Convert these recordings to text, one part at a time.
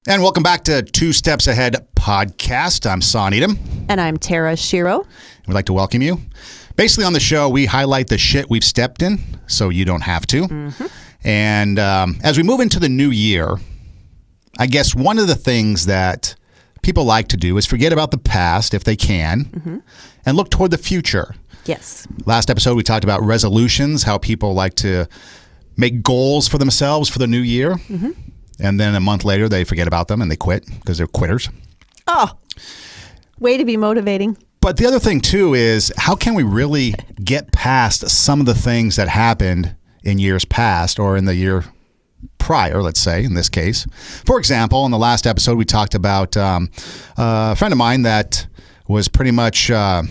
And welcome back to Two Steps Ahead podcast. I'm Son Edom. And I'm Tara Shiro. We'd like to welcome you. Basically on the show, we highlight the shit we've stepped in so you don't have to. Mm-hmm. And as we move into the new year, I guess one of the things that people like to do is forget about the past if they can and look toward the future. Yes. Last episode, we talked about resolutions, how people like to make goals for themselves for the new year. Mm-hmm. And then a month later, they forget about them and they quit because they're quitters. Oh, way to be motivating. But the other thing, too, is how can we really get past some of the things that happened in years past or in the year prior, let's say, in this case. For example, in the last episode, we talked about a friend of mine that was pretty much, I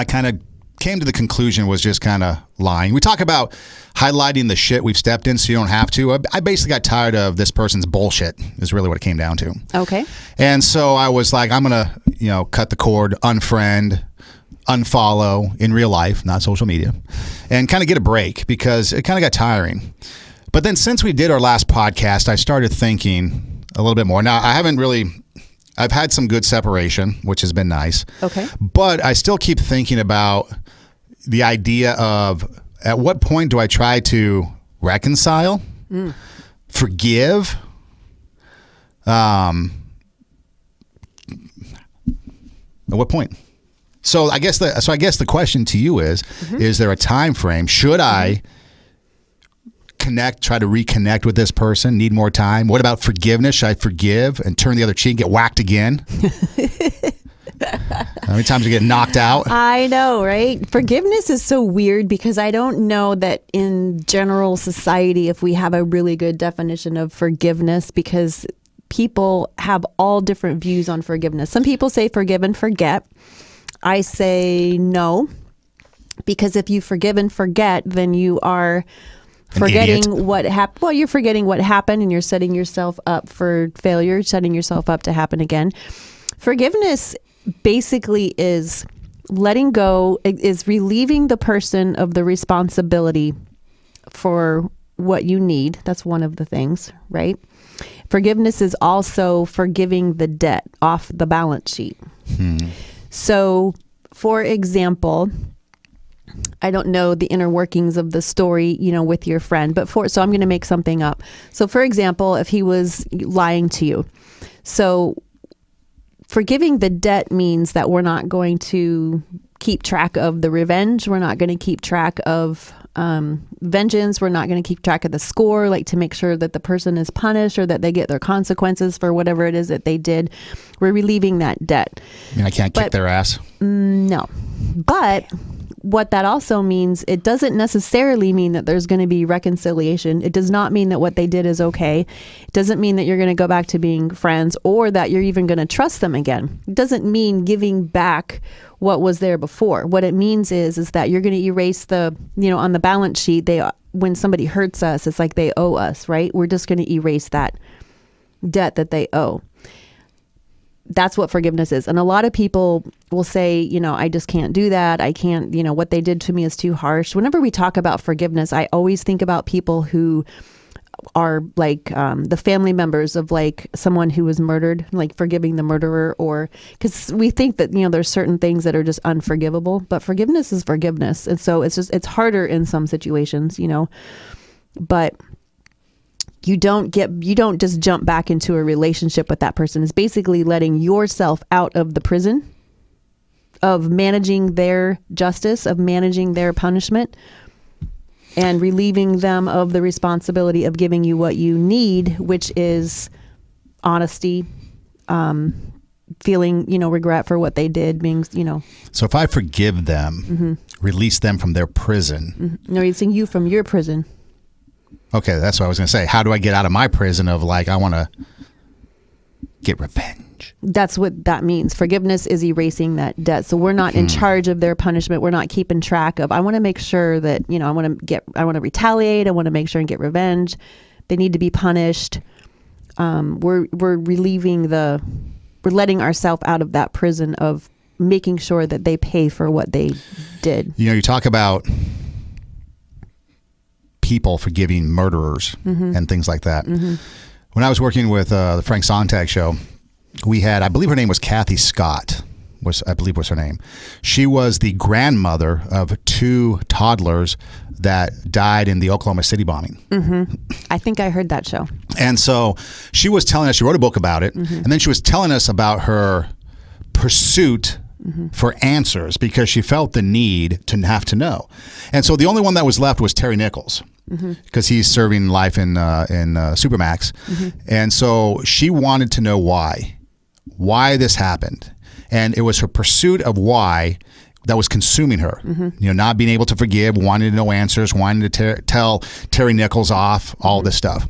kind of came to the conclusion was just kind of lying. We talk about highlighting the shit we've stepped in so you don't have to. I basically got tired of this person's bullshit is really what it came down to. Okay. And so I was like, I'm going to, cut the cord, unfriend, unfollow in real life, not social media, and kind of get a break because it kind of got tiring. But then since we did our last podcast, I started thinking a little bit more. Now, I've had some good separation, which has been nice. Okay. But I still keep thinking about the idea of at what point do I try to reconcile, forgive, at what point? So I guess the question to you is there a time frame? Should I try to reconnect with this person, need more time? What about forgiveness? Should I forgive and turn the other cheek and get whacked again? How many times you get knocked out? I know, right? Forgiveness is so weird because I don't know that in general society if we have a really good definition of forgiveness because people have all different views on forgiveness. Some people say forgive and forget. I say no, because if you forgive and forget, then you are forgetting what happened. Well, you're forgetting what happened and you're setting yourself up for failure, setting yourself up to happen again. Forgiveness basically is letting go, is relieving the person of the responsibility for what you need. That's one of the things, right? Forgiveness is also forgiving the debt off the balance sheet. So, for example, I don't know the inner workings of the story, with your friend, so I'm going to make something up. So for example, if he was lying to you, so forgiving the debt means that we're not going to keep track of the revenge. We're not going to keep track of vengeance. We're not going to keep track of the score, like to make sure that the person is punished or that they get their consequences for whatever it is that they did. We're relieving that debt. I can't kick their ass? No. But what that also means, it doesn't necessarily mean that there's going to be reconciliation. It does not mean that what they did is okay. It doesn't mean that you're going to go back to being friends or that you're even going to trust them again. It doesn't mean giving back what was there before. What it means is that you're going to erase the, on the balance sheet, when somebody hurts us, it's like they owe us, right? We're just going to erase that debt that they owe. That's what forgiveness is. And a lot of people will say, I just can't do that. I can't, what they did to me is too harsh. Whenever we talk about forgiveness, I always think about people who are like the family members of like someone who was murdered, like forgiving the murderer, or because we think that, there's certain things that are just unforgivable, but forgiveness is forgiveness. And so it's harder in some situations, but you don't just jump back into a relationship with that person. It's basically letting yourself out of the prison of managing their justice, of managing their punishment, and relieving them of the responsibility of giving you what you need, which is honesty, feeling, regret for what they did, being, So if I forgive them, release them from their prison. No, he's saying you from your prison. Okay, that's what I was going to say. How do I get out of my prison of I want to get revenge? That's what that means. Forgiveness is erasing that debt. So we're not in charge of their punishment. We're not keeping track of, I want to make sure that, I want to retaliate. I want to make sure and get revenge. They need to be punished. We're relieving we're letting ourselves out of that prison of making sure that they pay for what they did. You talk about people forgiving murderers and things like that. When I was working with the Frank Sontag show, we had, I believe her name was Kathy Scott, I believe was her name. She was the grandmother of 2 toddlers that died in the Oklahoma City bombing. Mm-hmm. I think I heard that show. And so she was telling us, she wrote a book about it, and then she was telling us about her pursuit for answers because she felt the need to have to know. And so the only one that was left was Terry Nichols, because he's serving life in Supermax. And so she wanted to know why this happened. And it was her pursuit of why that was consuming her. Not being able to forgive, wanting to know answers, wanting to tell Terry Nichols off, all this stuff.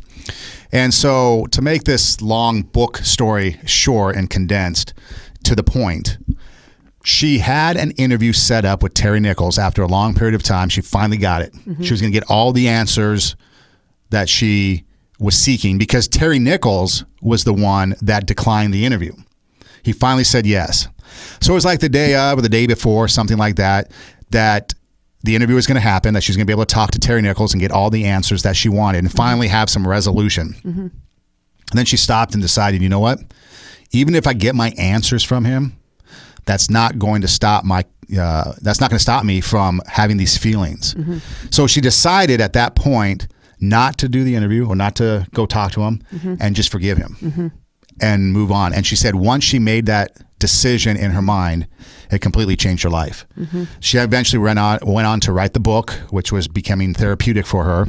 And so to make this long book story short and condensed to the point, she had an interview set up with Terry Nichols after a long period of time. She finally got it. She was going to get all the answers that she was seeking because Terry Nichols was the one that declined the interview. He finally said yes. So it was like the day of or the day before, something like that, that the interview was going to happen, that she was going to be able to talk to Terry Nichols and get all the answers that she wanted and finally have some resolution. And then she stopped and decided, you know what? Even if I get my answers from him, that's not going to stop me from having these feelings. So she decided at that point not to do the interview or not to go talk to him and just forgive him and move on. And she said once she made that decision in her mind, it completely changed her life. She eventually went on to write the book, which was becoming therapeutic for her.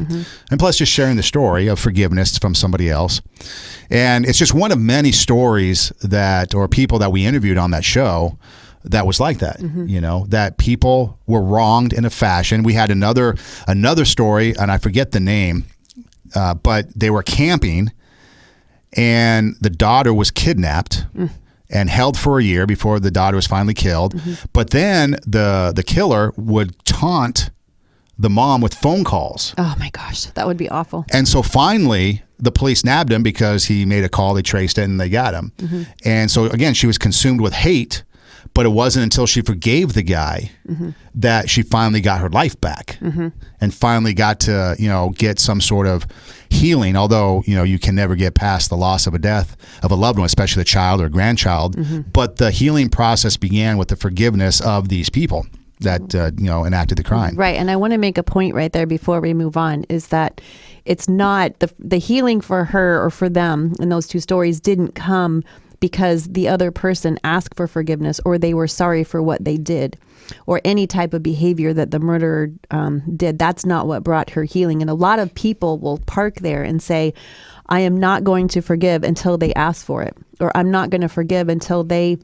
And plus just sharing the story of forgiveness from somebody else. And it's just one of many stories or people that we interviewed on that show that was like that, that people were wronged in a fashion. We had another story, and I forget the name, but they were camping and the daughter was kidnapped and held for a year before the daughter was finally killed. But then the killer would taunt the mom with phone calls. Oh my gosh, that would be awful. And so finally the police nabbed him because he made a call, they traced it, and they got him. And so again, she was consumed with hate, but it wasn't until she forgave the guy that she finally got her life back and finally got to, get some sort of healing. Although, you can never get past the loss of a loved one, especially a child or a grandchild. But the healing process began with the forgiveness of these people that, enacted the crime. Right. And I want to make a point right there before we move on, is that it's not the healing for her or for them in those 2 stories didn't come because the other person asked for forgiveness or they were sorry for what they did or any type of behavior that the murderer did. That's not what brought her healing. And a lot of people will park there and say, I am not going to forgive until they ask for it, or I'm not going to forgive until they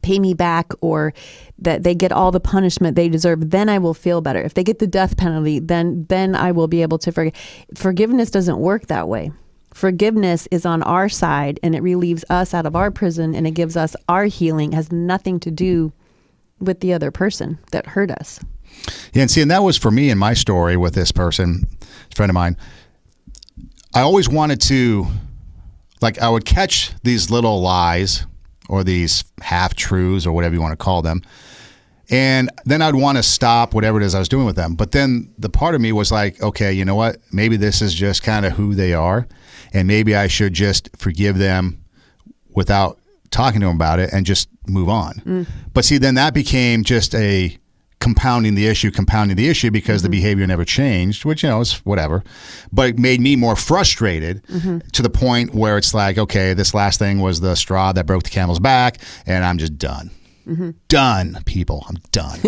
pay me back, or that they get all the punishment they deserve. Then I will feel better. If they get the death penalty, then I will be able to forgive. Forgiveness doesn't work that way. Forgiveness is on our side, and it relieves us out of our prison, and it gives us our healing. It has nothing to do with the other person that hurt us. Yeah, and that was for me in my story with this person, a friend of mine. I always wanted to, I would catch these little lies or these half-truths or whatever you want to call them, and then I'd want to stop whatever it is I was doing with them. But then the part of me was like, okay, you know what? Maybe this is just kind of who they are, and maybe I should just forgive them without talking to them about it and just move on. But see, then that became just a compounding the issue because the behavior never changed, which, is whatever. But it made me more frustrated to the point where it's like, okay, this last thing was the straw that broke the camel's back, and I'm just done. Done, people. I'm done.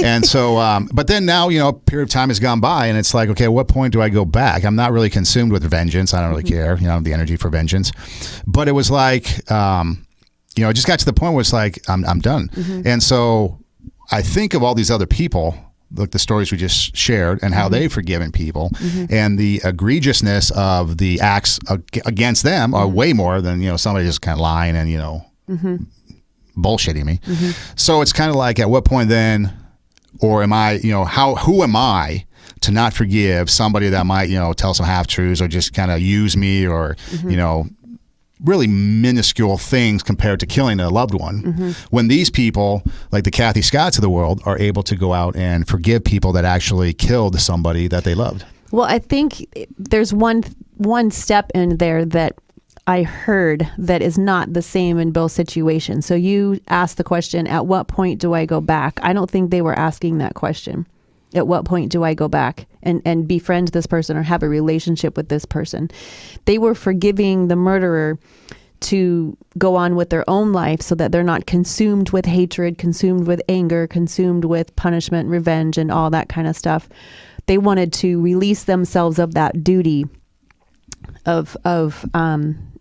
And so, but then now, a period of time has gone by, and it's like, okay, at what point do I go back? I'm not really consumed with vengeance. I don't really care, the energy for vengeance. But it was like, it just got to the point where it's like, I'm done. And so I think of all these other people, like the stories we just shared, and how they've forgiven people, and the egregiousness of the acts against them are way more than, somebody just kind of lying and, bullshitting me. So it's kind of like, at what point then, or am I, who am I to not forgive somebody that might, tell some half-truths or just kind of use me or, really minuscule things compared to killing a loved one. When these people, like the Kathy Scotts of the world, are able to go out and forgive people that actually killed somebody that they loved. Well, I think there's one step in there that I heard that is not the same in both situations. So you asked the question, at what point do I go back? I don't think they were asking that question. At what point do I go back and befriend this person or have a relationship with this person? They were forgiving the murderer to go on with their own life so that they're not consumed with hatred, consumed with anger, consumed with punishment, revenge, and all that kind of stuff. They wanted to release themselves of that duty of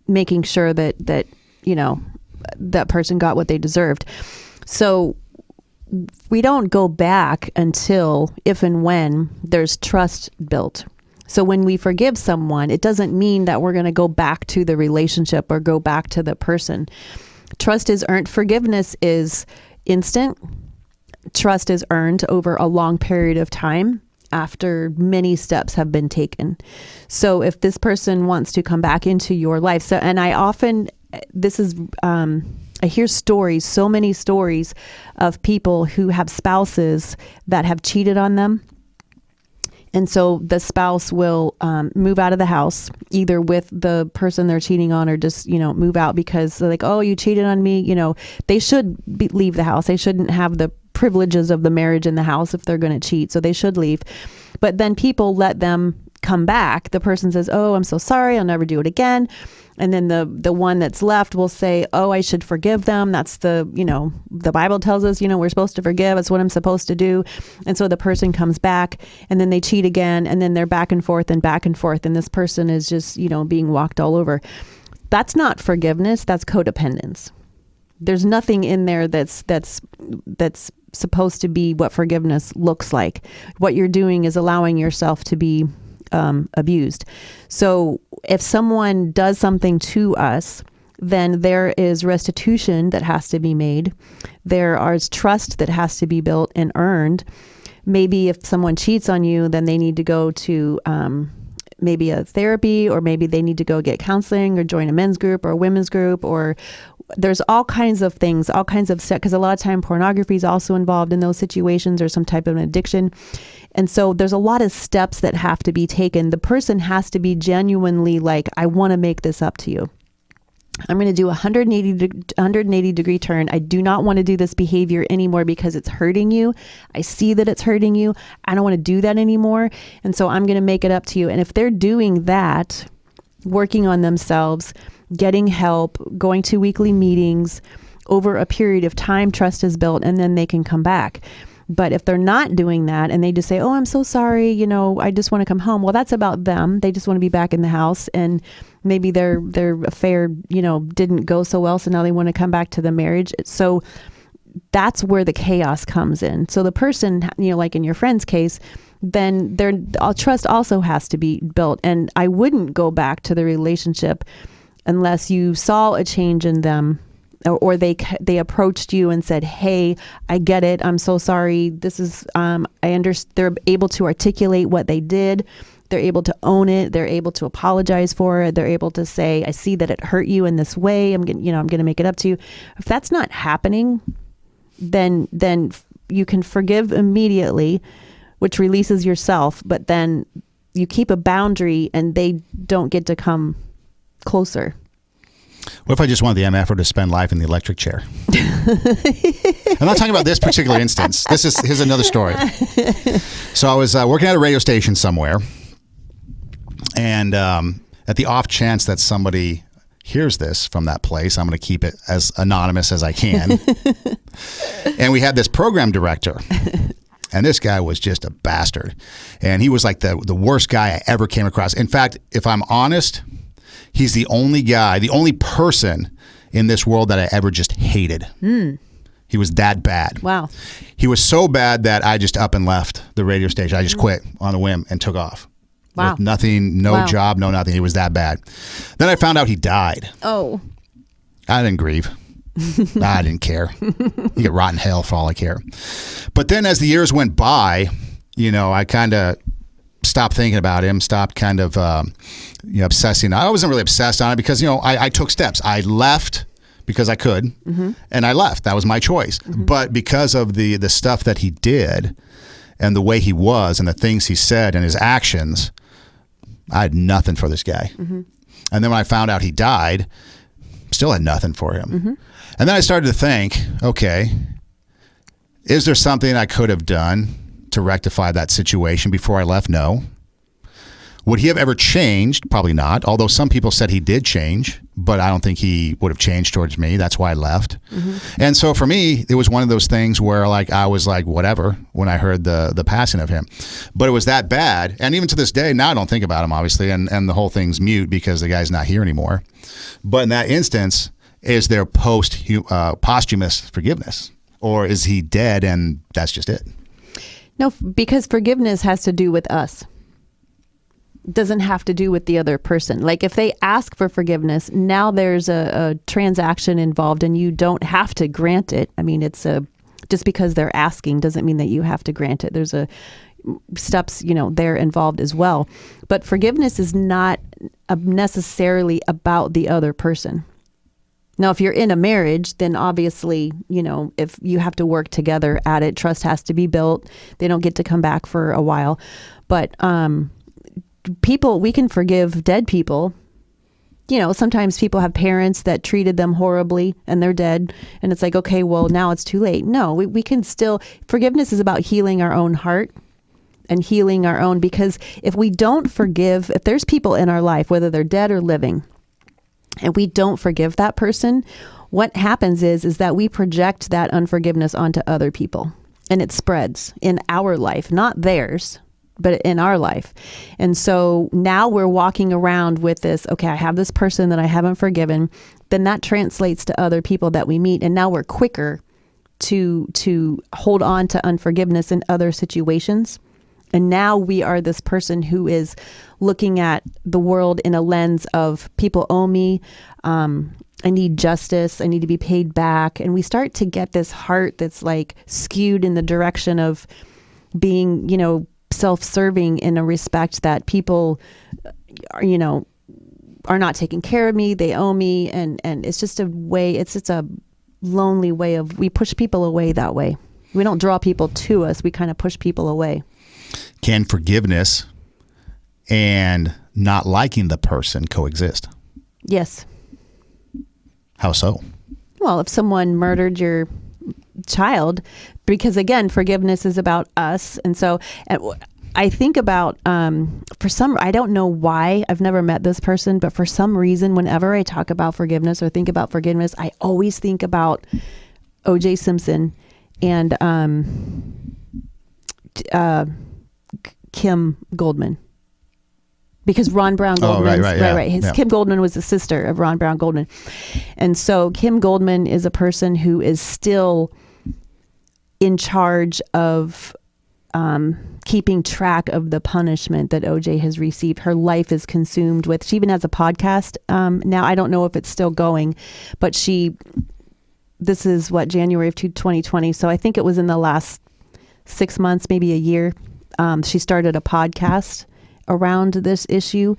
making sure that you know, that person got what they deserved. So we don't go back until if and when there's trust built. So when we forgive someone, it doesn't mean that we're going to go back to the relationship or go back to the person. Trust is earned. Forgiveness is instant. Trust is earned over a long period of time after many steps have been taken. So if this person wants to come back into your life, and I often, I hear stories, so many stories of people who have spouses that have cheated on them. And so the spouse will move out of the house, either with the person they're cheating on or just, move out because they're like, oh, you cheated on me. They should leave the house. They shouldn't have the privileges of the marriage in the house if they're going to cheat. So they should leave. But then people let them come back. The person says, oh, I'm so sorry. I'll never do it again. And then the one that's left will say, oh, I should forgive them. That's the Bible tells us, we're supposed to forgive. It's what I'm supposed to do. And so the person comes back and then they cheat again. And then they're back and forth and back and forth. And this person is just, being walked all over. That's not forgiveness. That's codependence. There's nothing in there that's supposed to be what forgiveness looks like. What you're doing is allowing yourself to be abused. So if someone does something to us, then there is restitution that has to be made. There is trust that has to be built and earned. Maybe if someone cheats on you, then they need to go to maybe a therapy, or maybe they need to go get counseling or join a men's group or a women's group, or there's all kinds of things, all kinds of steps, because a lot of time pornography is also involved in those situations or some type of an addiction. And so there's a lot of steps that have to be taken. The person has to be genuinely like, I want to make this up to you. I'm going to do a 180 degree turn. I do not want to do this behavior anymore because it's hurting you. I see that it's hurting you. I don't want to do that anymore. And so I'm going to make it up to you. And if they're doing that, working on themselves, getting help, going to weekly meetings, over a period of time, trust is built, and then they can come back. But if they're not doing that and they just say, oh, I'm so sorry, I just want to come home. Well, that's about them. They just want to be back in the house, and maybe their affair, didn't go so well. So now they want to come back to the marriage. So that's where the chaos comes in. So the person, like in your friend's case, then trust also has to be built. And I wouldn't go back to the relationship unless you saw a change in them, or they approached you and said, hey, I get it. I'm so sorry. This is, I understand. They're able to articulate what they did. They're able to own it. They're able to apologize for it. They're able to say, I see that it hurt you in this way. I'm going to make it up to you. If that's not happening, then you can forgive immediately, which releases yourself, but then you keep a boundary and they don't get to come closer. What if I just wanted the MFer to spend life in the electric chair? I'm not talking about this particular instance. Here's another story. So I was working at a radio station somewhere, and at the off chance that somebody hears this from that place, I'm going to keep it as anonymous as I can. And we had this program director. And this guy was just a bastard. And he was like the worst guy I ever came across. In fact, if I'm honest, he's the only person in this world that I ever just hated. He was that bad. Wow. He was so bad that I just up and left the radio station. I just quit on a whim and took off. Wow. With nothing, no job, no nothing. He was that bad. Then I found out he died. Oh. I didn't grieve. I didn't care. You get rotten hell for all I care. But then as the years went by, I kind of stopped thinking about him, stopped kind of obsessing. I wasn't really obsessed on it because, I took steps. I left because I could, and I left. That was my choice. Mm-hmm. But because of the stuff that he did, and the way he was and the things he said and his actions, I had nothing for this guy. Mm-hmm. And then when I found out he died, still had nothing for him. Mm-hmm. And then I started to think, okay, is there something I could have done to rectify that situation before I left? No. Would he have ever changed? Probably not. Although some people said he did change, but I don't think he would have changed towards me. That's why I left. Mm-hmm. And so for me, it was one of those things where like I was like, whatever, when I heard the passing of him. But it was that bad. And even to this day, now I don't think about him, obviously, and the whole thing's mute because the guy's not here anymore. But in that instance, is there posthumous forgiveness? Or is he dead and that's just it? No, because forgiveness has to do with us. Doesn't have to do with the other person. Like if they ask for forgiveness, now there's a transaction involved and you don't have to grant it. I mean, just because they're asking doesn't mean that you have to grant it. There's steps, they're involved as well. But forgiveness is not necessarily about the other person. Now, if you're in a marriage, then obviously, if you have to work together at it, trust has to be built. They don't get to come back for a while. But, we can forgive dead people. Sometimes people have parents that treated them horribly and they're dead. And it's like, okay, well, now it's too late. No, we can still, forgiveness is about healing our own heart and healing our own, because if we don't forgive, if there's people in our life, whether they're dead or living, and we don't forgive that person, what happens is that we project that unforgiveness onto other people and it spreads in our life, not theirs, but in our life. And so now we're walking around with this, okay, I have this person that I haven't forgiven, then that translates to other people that we meet. And now we're quicker to hold on to unforgiveness in other situations. And now we are this person who is looking at the world in a lens of people owe me, I need justice, I need to be paid back. And we start to get this heart that's like skewed in the direction of being, self-serving in a respect that people are not taking care of me, they owe me, and it's just a lonely way of, we push people away that way. We don't draw people to us, we kind of push people away. Can forgiveness and not liking the person coexist? Yes. How so? Well, if someone murdered your child, because again, forgiveness is about us. And so I think about, I don't know why, I've never met this person, but for some reason, whenever I talk about forgiveness or think about forgiveness, I always think about O.J. Simpson and Kim Goldman. Because Ron Brown Goldman, right. Kim Goldman was the sister of Ron Brown Goldman. And so Kim Goldman is a person who is still in charge of keeping track of the punishment that OJ has received. Her life is consumed with, she even has a podcast. Now, I don't know if it's still going, but this is January of 2020. So I think it was in the last 6 months, maybe a year. She started a podcast around this issue.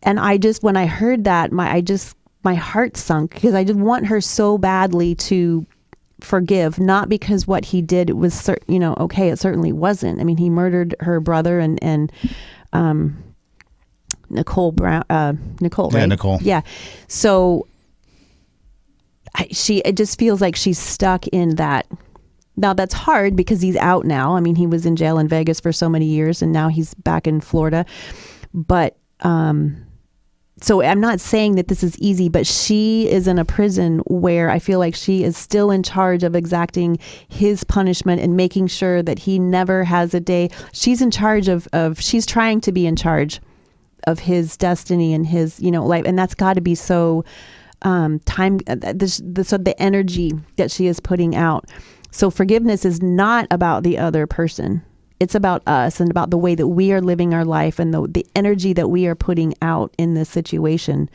And when I heard that, my heart sunk, because I did want her so badly to forgive, not because what he did was, okay, it certainly wasn't. I mean, he murdered her brother and Nicole Brown, Nicole, right? Yeah, Nicole. Yeah. So it just feels like she's stuck in that. Now that's hard because he's out now. I mean, he was in jail in Vegas for so many years and now he's back in Florida. But, so I'm not saying that this is easy, but she is in a prison where I feel like she is still in charge of exacting his punishment and making sure that he never has a day. She's in charge of she's trying to be in charge of his destiny and his, life. And that's got to be so, the energy that she is putting out. So forgiveness is not about the other person. It's about us and about the way that we are living our life and the energy that we are putting out in this situation.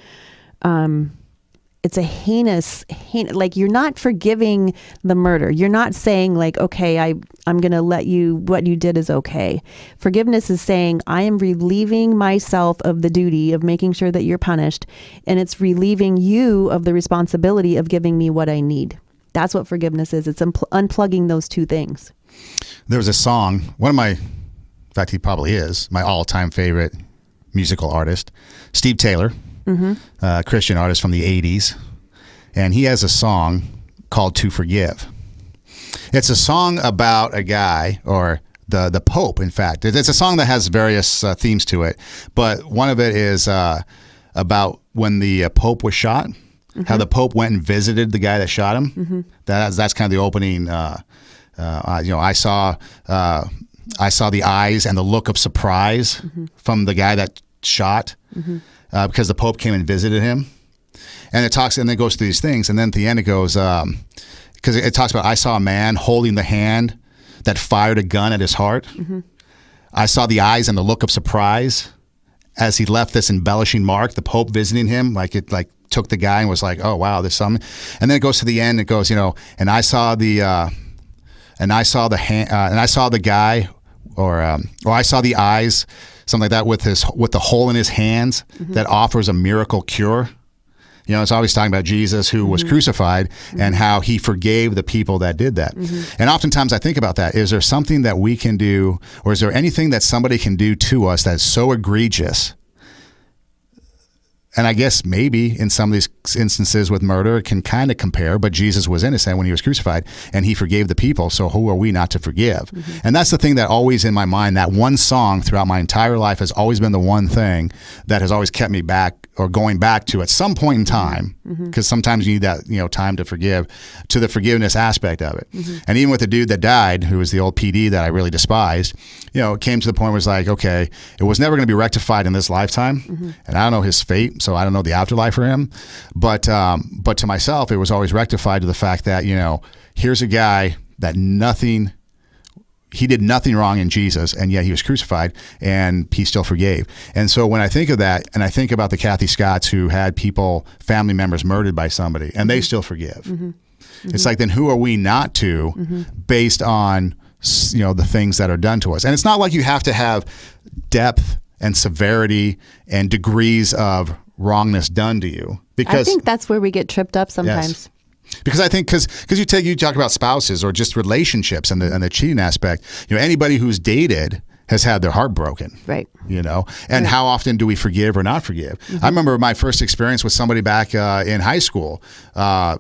It's a heinous, like you're not forgiving the murder. You're not saying like, okay, I'm going to let what you did is okay. Forgiveness is saying, I am relieving myself of the duty of making sure that you're punished. And it's relieving you of the responsibility of giving me what I need. That's what forgiveness is. It's unplugging those two things. There was a song, in fact, he probably is my all-time favorite musical artist, Steve Taylor, Christian artist from the 80s. And he has a song called To Forgive. It's a song about a guy, or the Pope, in fact. It's a song that has various themes to it, but one of it is about when the Pope was shot, how the Pope went and visited the guy that shot him. That's kind of the opening. I saw the eyes and the look of surprise from the guy that shot, because the Pope came and visited him. And it talks, and then it goes through these things, and then at the end it goes, because it talks about, I saw a man holding the hand that fired a gun at his heart. I saw the eyes and the look of surprise as he left this embellishing mark. The Pope visiting him, took the guy and was like, "Oh wow, there's something." And then it goes to the end. It goes, and I saw the guy, or I saw the eyes, something like that, with the hole in his hands that offers a miracle cure. It's always talking about Jesus, who was crucified, and how he forgave the people that did that. And oftentimes I think about that. Is there something that we can do, or is there anything that somebody can do to us that's so egregious? And I guess maybe in some of these instances with murder, it can kind of compare, but Jesus was innocent when he was crucified, and he forgave the people, so who are we not to forgive? And that's the thing that always in my mind, that one song throughout my entire life has always been the one thing that has always kept me back, or going back to at some point in time, because sometimes you need that time to forgive, to the forgiveness aspect of it. And even with the dude that died, who was the old PD that I really despised, it came to the point where it's like, okay, it was never going to be rectified in this lifetime, and I don't know his fate, so I don't know the afterlife for him, but to myself, it was always rectified to the fact that, here's a guy that he did nothing wrong in Jesus, and yet he was crucified, and he still forgave. And so when I think of that, and I think about the Kathy Scotts who had family members murdered by somebody, and they still forgive. It's like, then who are we not to, based on the things that are done to us? And it's not like you have to have depth and severity and degrees of wrongness done to you, because I think that's where we get tripped up sometimes. Yes. Because I think, because you talk about spouses or just relationships and the cheating aspect, anybody who's dated has had their heart broken. Right. And how often do we forgive or not forgive? I remember my first experience with somebody back in high school.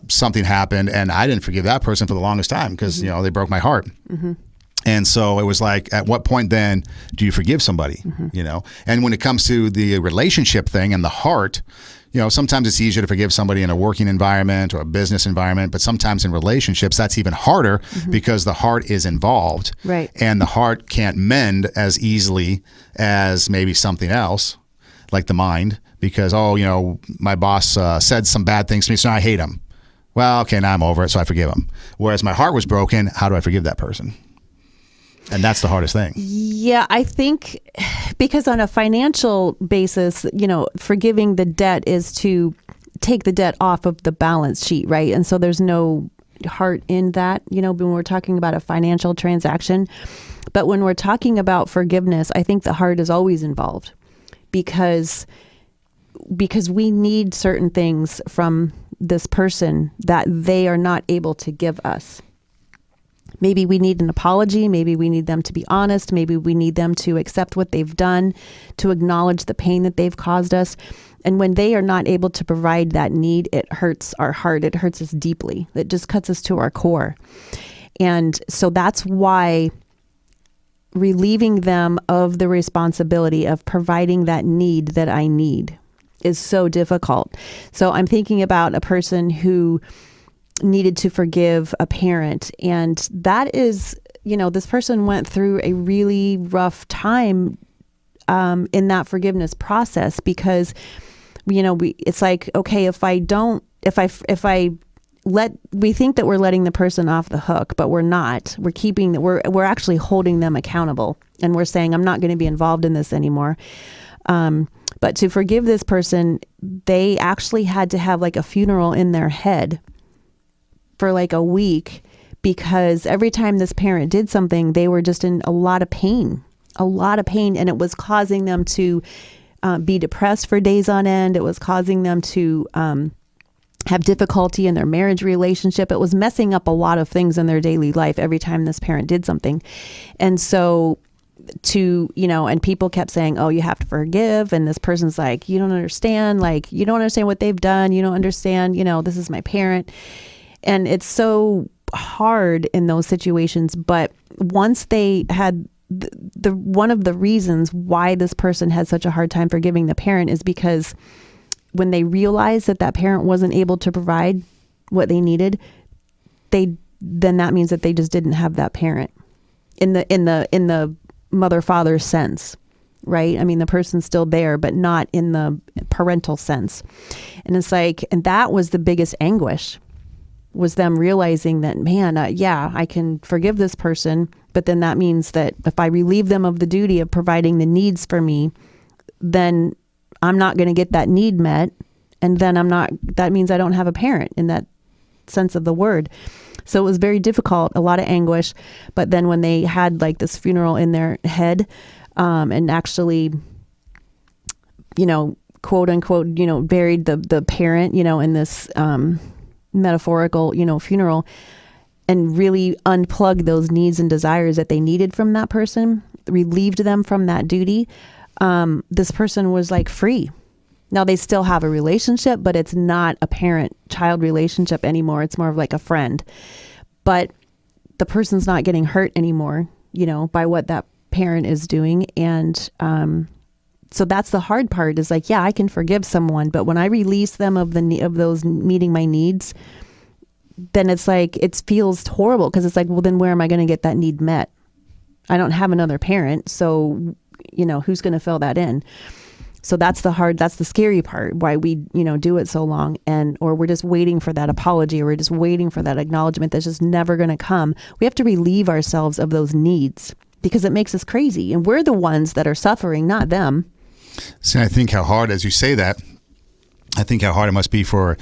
Something happened and I didn't forgive that person for the longest time because, they broke my heart. And so it was like, at what point then do you forgive somebody? And when it comes to the relationship thing and the heart, sometimes it's easier to forgive somebody in a working environment or a business environment, but sometimes in relationships, that's even harder because the heart is involved. Right. And the heart can't mend as easily as maybe something else, like the mind, because, my boss said some bad things to me, so now I hate him. Well, okay, now I'm over it, so I forgive him. Whereas my heart was broken, how do I forgive that person? And that's the hardest thing. Yeah, I think because on a financial basis, forgiving the debt is to take the debt off of the balance sheet, right? And so there's no heart in that, when we're talking about a financial transaction. But when we're talking about forgiveness, I think the heart is always involved because we need certain things from this person that they are not able to give us. Maybe we need an apology. Maybe we need them to be honest. Maybe we need them to accept what they've done, to acknowledge the pain that they've caused us. And when they are not able to provide that need, it hurts our heart. It hurts us deeply. It just cuts us to our core. And so that's why relieving them of the responsibility of providing that need that I need is so difficult. So I'm thinking about a person who needed to forgive a parent. And that is, this person went through a really rough time in that forgiveness process because, it's like, okay, we think that we're letting the person off the hook, but we're not. We're actually holding them accountable. And we're saying, I'm not going to be involved in this anymore. But to forgive this person, they actually had to have like a funeral in their head for like a week, because every time this parent did something, they were just in a lot of pain, and it was causing them to be depressed for days on end. It was causing them to have difficulty in their marriage relationship. It was messing up a lot of things in their daily life every time this parent did something. And so and people kept saying, oh, you have to forgive. And this person's like, you don't understand. Like, you don't understand what they've done. You don't understand, this is my parent. And it's so hard in those situations. But once they had one of the reasons why this person had such a hard time forgiving the parent is because when they realized that parent wasn't able to provide what they needed, then that means that they just didn't have that parent in the mother father sense, right? I mean, the person's still there, but not in the parental sense. And it's like, and that was the biggest anguish, was them realizing that, man, I can forgive this person, but then that means that if I relieve them of the duty of providing the needs for me, then I'm not going to get that need met. And then that means I don't have a parent in that sense of the word. So it was very difficult, a lot of anguish. But then when they had like this funeral in their head, and actually, quote unquote, buried the parent, in this, metaphorical, funeral, and really unplugged those needs and desires that they needed from that person, relieved them from that duty. This person was like free. Now they still have a relationship, but it's not a parent-child relationship anymore. It's more of like a friend. But the person's not getting hurt anymore, by what that parent is doing. And so that's the hard part, is like, yeah, I can forgive someone, but when I release them of those meeting my needs, then it's like, it feels horrible, because it's like, well, then where am I going to get that need met? I don't have another parent, so who's going to fill that in? So that's the scary part, why we, do it so long, or we're just waiting for that apology, or we're just waiting for that acknowledgement that's just never going to come. We have to relieve ourselves of those needs, because it makes us crazy, and we're the ones that are suffering, not them. See, I think how hard, as you say that, I think how hard it must be for,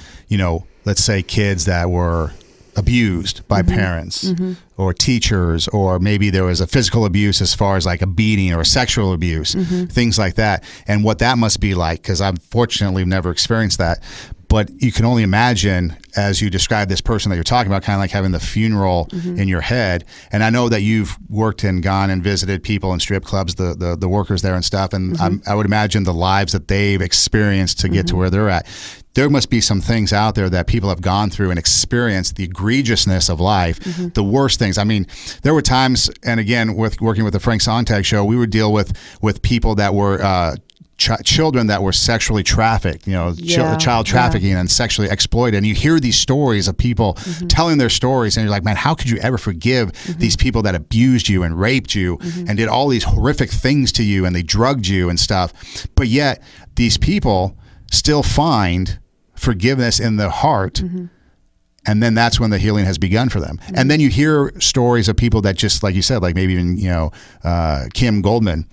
let's say kids that were abused by parents or teachers, or maybe there was a physical abuse as far as like a beating or a sexual abuse, things like that. And what that must be like, because I've fortunately never experienced that. But you can only imagine, as you describe this person that you're talking about, kind of like having the funeral in your head. And I know that you've worked and gone and visited people in strip clubs, the workers there and stuff. And I would imagine the lives that they've experienced to get to where they're at. There must be some things out there that people have gone through and experienced the egregiousness of life, the worst things. I mean, there were times, and again, with working with the Frank Sontag show, we would deal with people that were children that were sexually trafficked, child trafficking and sexually exploited. And you hear these stories of people telling their stories, and you're like, man, how could you ever forgive these people that abused you and raped you and did all these horrific things to you, and they drugged you and stuff? But yet these people still find forgiveness in their heart. And then that's when the healing has begun for them. And then you hear stories of people that just, like you said, like maybe even, Kim Goldman,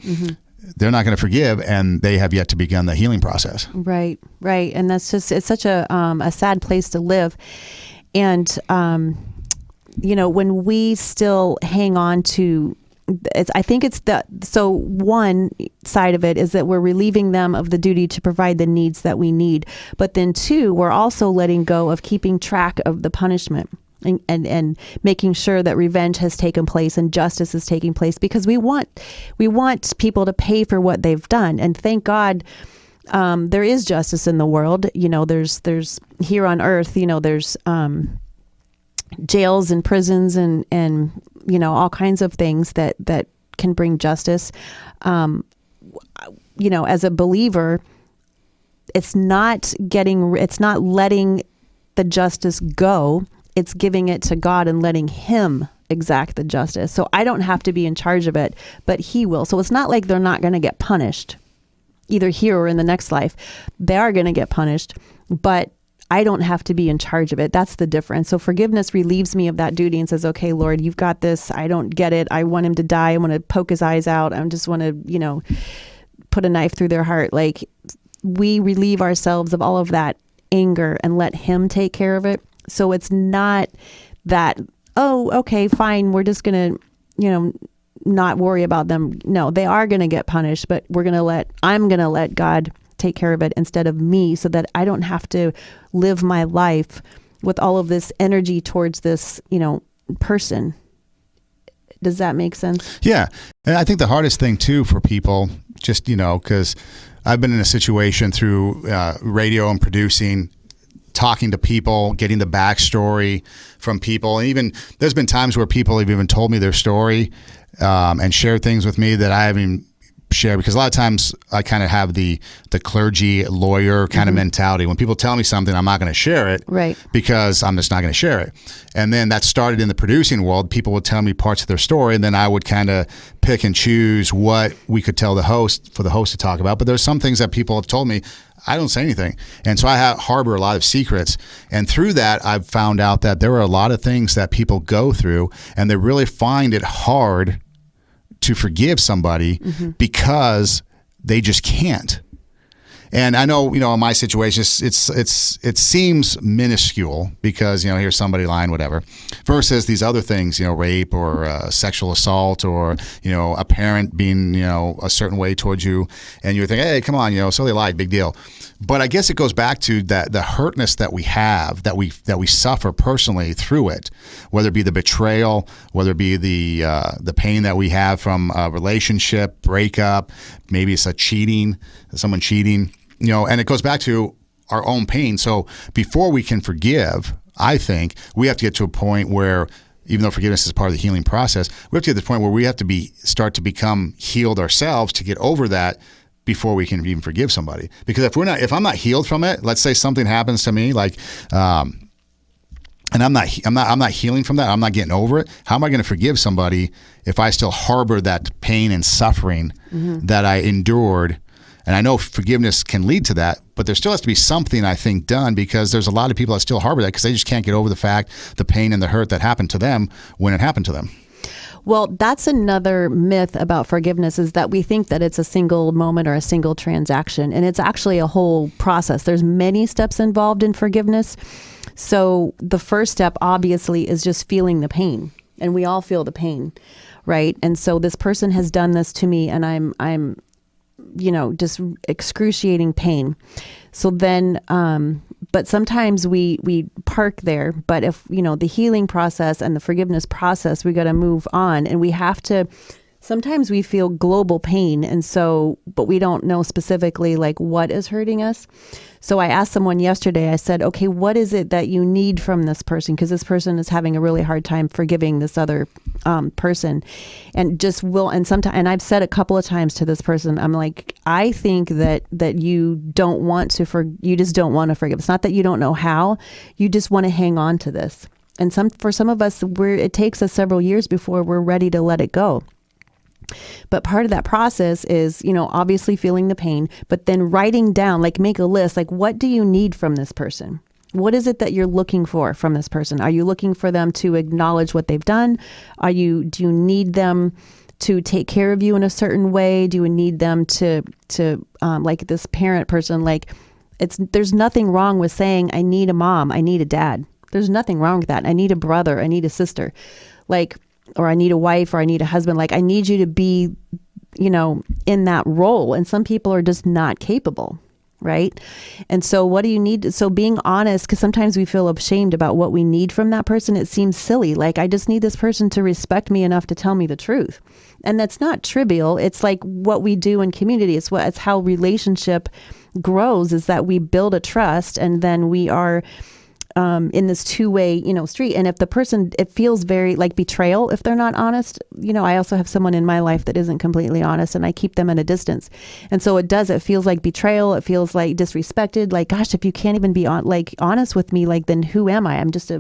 they're not going to forgive, and they have yet to begin the healing process. Right. And that's just, it's such a sad place to live. And, when we still hang on to, I think it's so one side of it is that we're relieving them of the duty to provide the needs that we need. But then two, we're also letting go of keeping track of the punishment. And making sure that revenge has taken place and justice is taking place, because we want people to pay for what they've done. And thank God, there is justice in the world. There's here on earth, there's jails and prisons and all kinds of things that can bring justice. As a believer, it's not letting the justice go. It's giving it to God and letting him exact the justice. So I don't have to be in charge of it, but he will. So it's not like they're not going to get punished, either here or in the next life. They are going to get punished, but I don't have to be in charge of it. That's the difference. So forgiveness relieves me of that duty and says, okay, Lord, you've got this. I don't get it. I want him to die. I want to poke his eyes out. I just want to, put a knife through their heart. Like, we relieve ourselves of all of that anger and let him take care of it. So it's not that, oh, okay, fine, we're just going to, not worry about them. No, they are going to get punished, but I'm going to let God take care of it instead of me, so that I don't have to live my life with all of this energy towards this, person. Does that make sense? Yeah. And I think the hardest thing too for people, just, because I've been in a situation through radio and producing, talking to people, getting the backstory from people. And even there's been times where people have even told me their story and shared things with me that I haven't even shared, because a lot of times I kind of have the clergy lawyer kind of mentality. When people tell me something, I'm not going to share it, right? Because I'm just not going to share it. And then that started in the producing world. People would tell me parts of their story, and then I would kind of pick and choose what we could tell the host for the host to talk about. But there's some things that people have told me, I don't say anything. And so I harbor a lot of secrets. And through that, I've found out that there are a lot of things that people go through, and they really find it hard to forgive somebody because they just can't. And I know, in my situation, it seems minuscule because, here's somebody lying, whatever, versus these other things, rape or sexual assault or, a parent being, a certain way towards you, and you think, hey, come on, so they lied, big deal. But I guess it goes back to that the hurtness that we have, that we suffer personally through it, whether it be the betrayal, whether it be the pain that we have from a relationship breakup, maybe it's someone cheating, and it goes back to our own pain. So before we can forgive, I think we have to get to a point where, even though forgiveness is part of the healing process, we have to get to the point where we have to start to become healed ourselves to get over that before we can even forgive somebody. Because if I'm not healed from it, let's say something happens to me, like, and I'm not healing from that, I'm not getting over it. How am I going to forgive somebody if I still harbor that pain and suffering that I endured? And I know forgiveness can lead to that, but there still has to be something, I think, done, because there's a lot of people that still harbor that because they just can't get over the fact, the pain and the hurt that happened to them when it happened to them. Well, that's another myth about forgiveness, is that we think that it's a single moment or a single transaction, and it's actually a whole process. There's many steps involved in forgiveness. So the first step, obviously, is just feeling the pain, and we all feel the pain, right? And so this person has done this to me, and I'm just excruciating pain. So then, but sometimes we park there. But if, the healing process and the forgiveness process, we got to move on, and we have to, sometimes we feel global pain. And so, but we don't know specifically like what is hurting us. So I asked someone yesterday, I said, okay, what is it that you need from this person? Because this person is having a really hard time forgiving this other person, and and I've said a couple of times to this person, I'm like, I think that you don't want to you just don't want to forgive. It's not that you don't know how, you just want to hang on to this. And for some of us, it takes us several years before we're ready to let it go. But part of that process is, obviously feeling the pain, but then writing down, like make a list, like what do you need from this person? What is it that you're looking for from this person? Are you looking for them to acknowledge what they've done? Do you need them to take care of you in a certain way? Do you need them to like this parent person, like there's nothing wrong with saying, I need a mom, I need a dad. There's nothing wrong with that. I need a brother, I need a sister, or I need a wife, or I need a husband. Like, I need you to be, in that role. And some people are just not capable, right? And so what do you need? So being honest, because sometimes we feel ashamed about what we need from that person. It seems silly. Like, I just need this person to respect me enough to tell me the truth. And that's not trivial. It's like what we do in community. It's how relationship grows, is that we build a trust, and then we are in this two-way, street. And if the person, it feels very like betrayal if they're not honest. I also have someone in my life that isn't completely honest, and I keep them at a distance. And so it feels like betrayal. It feels like disrespected. Like, gosh, if you can't even be honest with me, like, then who am I? I'm just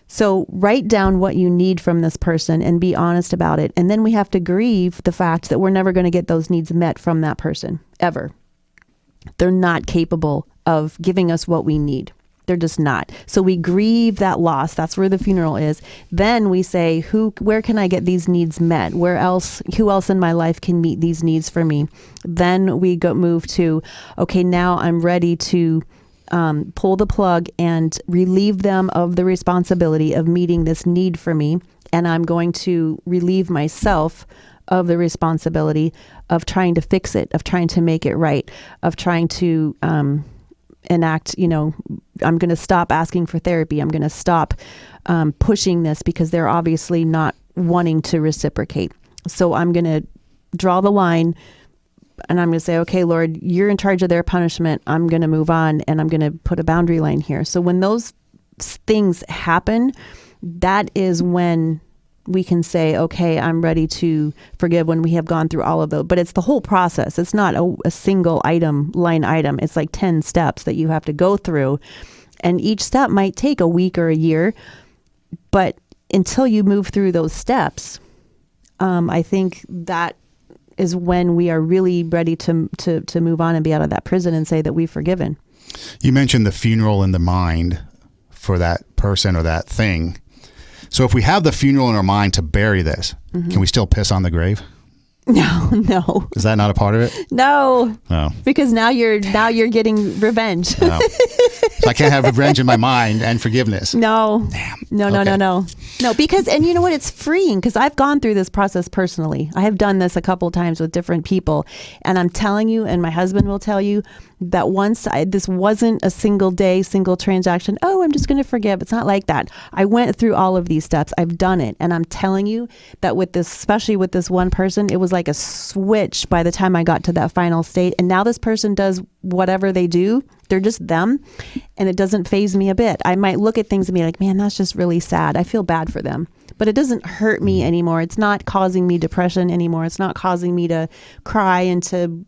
So write down what you need from this person and be honest about it. And then we have to grieve the fact that we're never going to get those needs met from that person, ever. They're not capable of giving us what we need. They're just not. So we grieve that loss. That's where the funeral is. Then we say, where can I get these needs met? Who else in my life can meet these needs for me? Then we move to, okay, now I'm ready to pull the plug and relieve them of the responsibility of meeting this need for me. And I'm going to relieve myself of the responsibility of trying to fix it, of trying to make it right, of trying to enact, I'm going to stop asking for therapy. I'm going to stop pushing this because they're obviously not wanting to reciprocate. So I'm going to draw the line and I'm going to say, okay, Lord, you're in charge of their punishment. I'm going to move on and I'm going to put a boundary line here. So when those things happen, that is when we can say, okay, I'm ready to forgive, when we have gone through all of those. But it's the whole process. It's not a single line item. It's like 10 steps that you have to go through. And each step might take a week or a year. But until you move through those steps, I think that is when we are really ready to move on and be out of that prison and say that we've forgiven. You mentioned the funeral in the mind for that person or that thing. So if we have the funeral in our mind to bury this, can we still piss on the grave? No. Is that not a part of it? No. Oh. Because now you're getting revenge. No. So I can't have revenge in my mind and forgiveness. No. Damn. No. No, because, and you know what? It's freeing because I've gone through this process personally. I have done this a couple of times with different people. And I'm telling you, and my husband will tell you, that this wasn't a single day, single transaction. Oh, I'm just going to forgive. It's not like that. I went through all of these steps. I've done it. And I'm telling you that with this, especially with this one person, it was like a switch by the time I got to that final state. And now this person does whatever they do. They're just them. And it doesn't faze me a bit. I might look at things and be like, man, that's just really sad. I feel bad for them. But it doesn't hurt me anymore. It's not causing me depression anymore. It's not causing me to cry and to,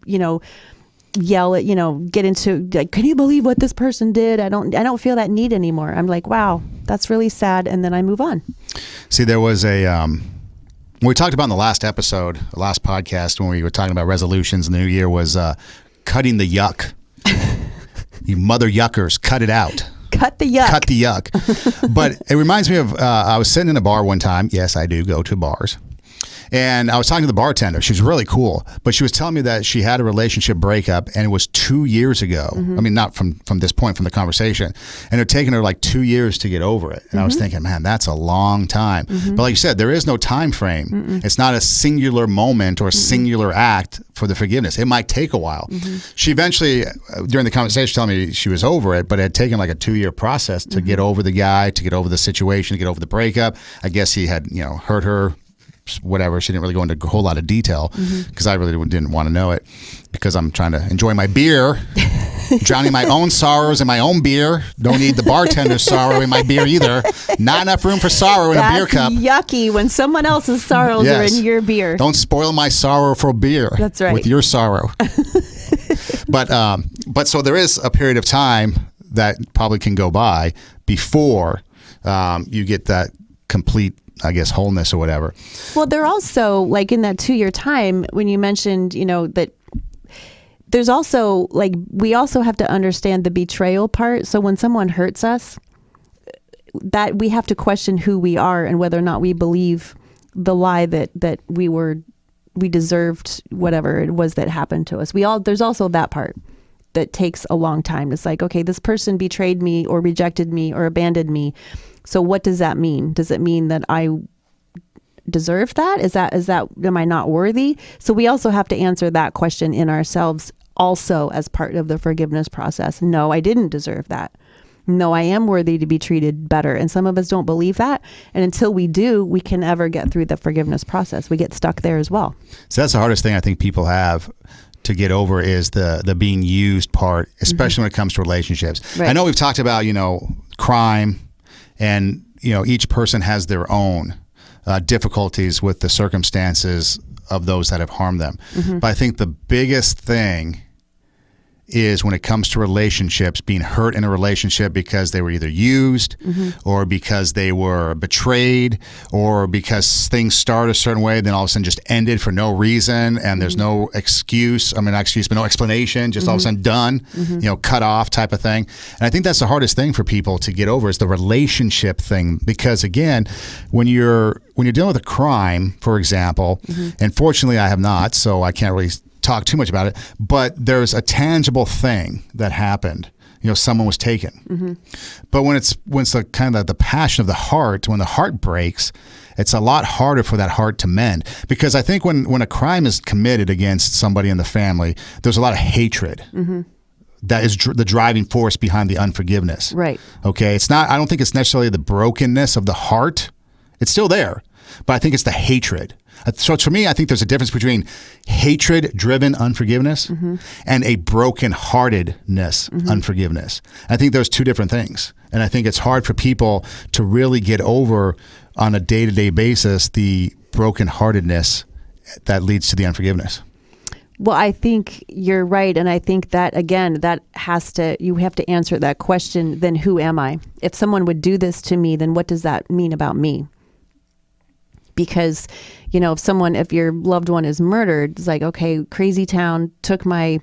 yell at, get into like, can you believe what this person did? I don't feel that need anymore. I'm like, wow, that's really sad. And then I move on. See, there was we talked about in the last episode, the last podcast, when we were talking about resolutions in the new year, was cutting the yuck. You mother yuckers, cut it out. Cut the yuck. Cut the yuck. But it reminds me of, I was sitting in a bar one time. Yes, I do go to bars. And I was talking to the bartender. She was really cool, but she was telling me that she had a relationship breakup and it was 2 years ago. I mean, not from this point, from the conversation. And it had taken her like 2 years to get over it. And I was thinking, man, that's a long time. But like you said, there is no time frame. It's not a singular moment or a singular act for the forgiveness. It might take a while. She eventually, during the conversation, told me she was over it, but it had taken like a 2-year process to get over the guy, to get over the situation, to get over the breakup. I guess he had, hurt her, whatever. She didn't really go into a whole lot of detail because I really didn't want to know it, because I'm trying to enjoy my beer, drowning my own sorrows in my own beer. Don't need the bartender's sorrow in my beer either. Not enough room for sorrow in a beer cup. Yucky when someone else's sorrows are in your beer. Don't spoil my sorrow for beer. That's right. With your sorrow. But so there is a period of time that probably can go by before you get that complete, I guess, wholeness or whatever. Well, they're also like in that 2-year time when you mentioned, that there's also like, we also have to understand the betrayal part. So when someone hurts us, that we have to question who we are and whether or not we believe the lie that we deserved whatever it was that happened to us. There's also that part that takes a long time. It's like, okay, this person betrayed me or rejected me or abandoned me. So what does that mean? Does it mean that I deserve that? Is that, am I not worthy? So we also have to answer that question in ourselves also as part of the forgiveness process. No, I didn't deserve that. No, I am worthy to be treated better. And some of us don't believe that. And until we do, we can ever get through the forgiveness process. We get stuck there as well. So that's the hardest thing I think people have to get over, is the being used part, especially when it comes to relationships. Right. I know we've talked about, crime, and, each person has their own difficulties with the circumstances of those that have harmed them. But I think the biggest thing is when it comes to relationships, being hurt in a relationship because they were either used or because they were betrayed or because things started a certain way, then all of a sudden just ended for no reason, and there's no excuse. I mean, not excuse, but no explanation, just all of a sudden done, cut off type of thing. And I think that's the hardest thing for people to get over, is the relationship thing. Because again, when you're dealing with a crime, for example, and fortunately I have not, so I can't really talk too much about it, but there's a tangible thing that happened. Someone was taken. But when it's the kind of the passion of the heart, when the heart breaks, it's a lot harder for that heart to mend, because I think when a crime is committed against somebody in the family, there's a lot of hatred. That is the driving force behind the unforgiveness. Right. Okay. It's not, I don't think it's necessarily the brokenness of the heart. It's still there, but I think it's the hatred. So for me, I think there's a difference between hatred-driven unforgiveness and a broken-heartedness unforgiveness. I think those two different things. And I think it's hard for people to really get over on a day-to-day basis the broken-heartedness that leads to the unforgiveness. Well, I think you're right. And I think that, again, you have to answer that question, then who am I? If someone would do this to me, then what does that mean about me? Because, if your loved one is murdered, it's like, okay, crazy town took my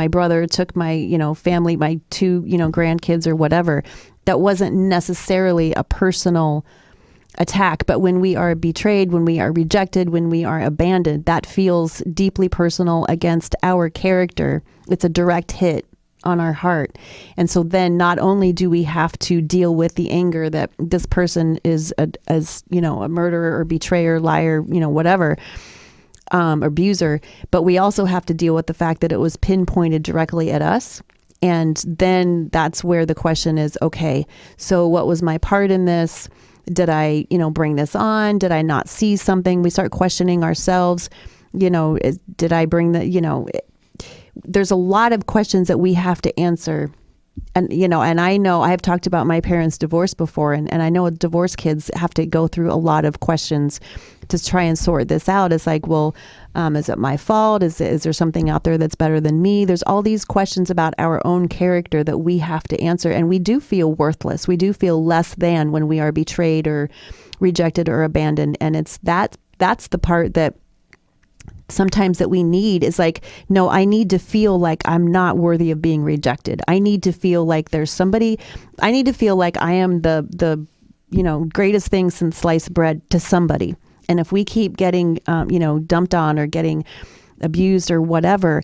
brother, took my, family, my two, grandkids or whatever. That wasn't necessarily a personal attack. But when we are betrayed, when we are rejected, when we are abandoned, that feels deeply personal against our character. It's a direct hit on our heart. And so then not only do we have to deal with the anger that this person is a murderer or betrayer, liar, whatever, abuser, but we also have to deal with the fact that it was pinpointed directly at us. And then that's where the question is, okay, so what was my part in this? Did I, bring this on? Did I not see something? We start questioning ourselves. Did I bring there's a lot of questions that we have to answer. And, and I know I've talked about my parents' divorce before, and I know divorce kids have to go through a lot of questions to try and sort this out. It's like, well, is it my fault? Is there something out there that's better than me? There's all these questions about our own character that we have to answer. And we do feel worthless. We do feel less than when we are betrayed or rejected or abandoned. And that's the part that sometimes that we need is like, no, I need to feel like I'm not worthy of being rejected. I need to feel like there's somebody, I need to feel like I am the greatest thing since sliced bread to somebody. And if we keep getting, dumped on or getting abused or whatever,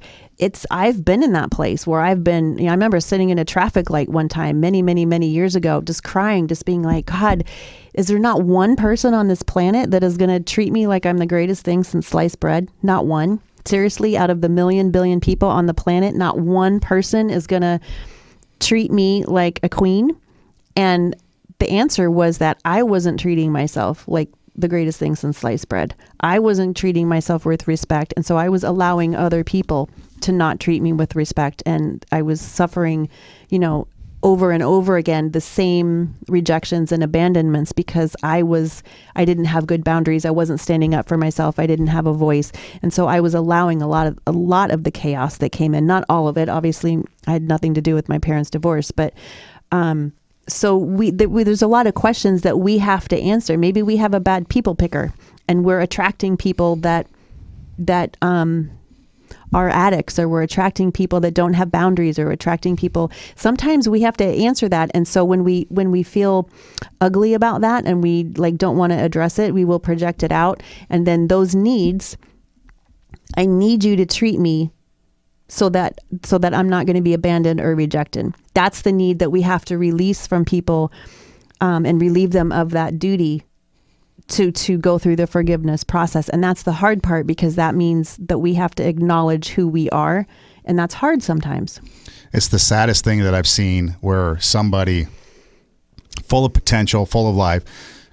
I've been in that place where I've been, I remember sitting in a traffic light one time many, many, many years ago, just crying, just being like, God, is there not one person on this planet that is going to treat me like I'm the greatest thing since sliced bread? Not one. Seriously, out of the billion people on the planet, not one person is going to treat me like a queen. And the answer was that I wasn't treating myself like the greatest thing since sliced bread. I wasn't treating myself with respect. And so I was allowing other people to not treat me with respect. And I was suffering, over and over again, the same rejections and abandonments because I didn't have good boundaries. I wasn't standing up for myself. I didn't have a voice. And so I was allowing a lot of the chaos that came in, not all of it. Obviously I had nothing to do with my parents' divorce, but, so there's a lot of questions that we have to answer. Maybe we have a bad people picker and we're attracting people that are addicts, or we're attracting people that don't have boundaries, or attracting people. Sometimes we have to answer that. And so when we feel ugly about that and we don't want to address it, we will project it out. And then those needs, I need you to treat me so that I'm not going to be abandoned or rejected. That's the need that we have to release from people, and relieve them of that duty to go through the forgiveness process. And that's the hard part, because that means that we have to acknowledge who we are. And that's hard sometimes. It's the saddest thing that I've seen, where somebody full of potential, full of life,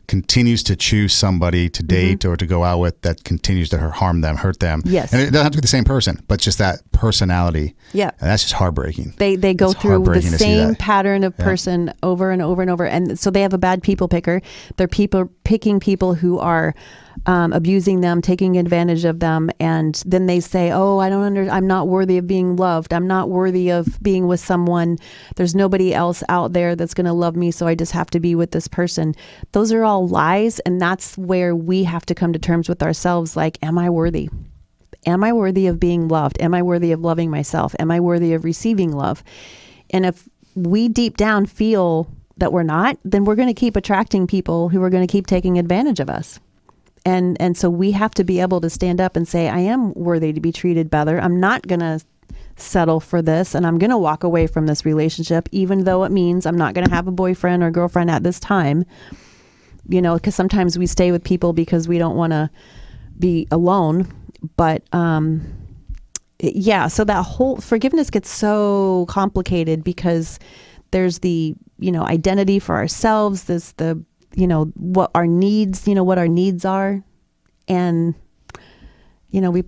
continues to choose somebody to date or to go out with that continues to harm them, hurt them. Yes. And it doesn't have to be the same person, but just that personality. Yeah. And that's just heartbreaking. They go through the same pattern of person over and over and over. And so they have a bad people picker. They're picking people who are abusing them, taking advantage of them. And then they say, oh, I'm not worthy of being loved. I'm not worthy of being with someone. There's nobody else out there that's going to love me. So I just have to be with this person. Those are all lies. And that's where we have to come to terms with ourselves. Like, am I worthy? Am I worthy of being loved? Am I worthy of loving myself? Am I worthy of receiving love? And if we deep down feel that we're not, then we're going to keep attracting people who are going to keep taking advantage of us. And so we have to be able to stand up and say, I am worthy to be treated better. I'm not going to settle for this, and I'm going to walk away from this relationship, even though it means I'm not going to have a boyfriend or girlfriend at this time. because sometimes we stay with people because we don't want to be alone. But so that whole forgiveness gets so complicated because there's the, identity for ourselves, there's the, what our needs, what our needs are. And,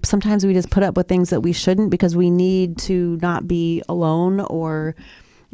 sometimes we just put up with things that we shouldn't because we need to not be alone, or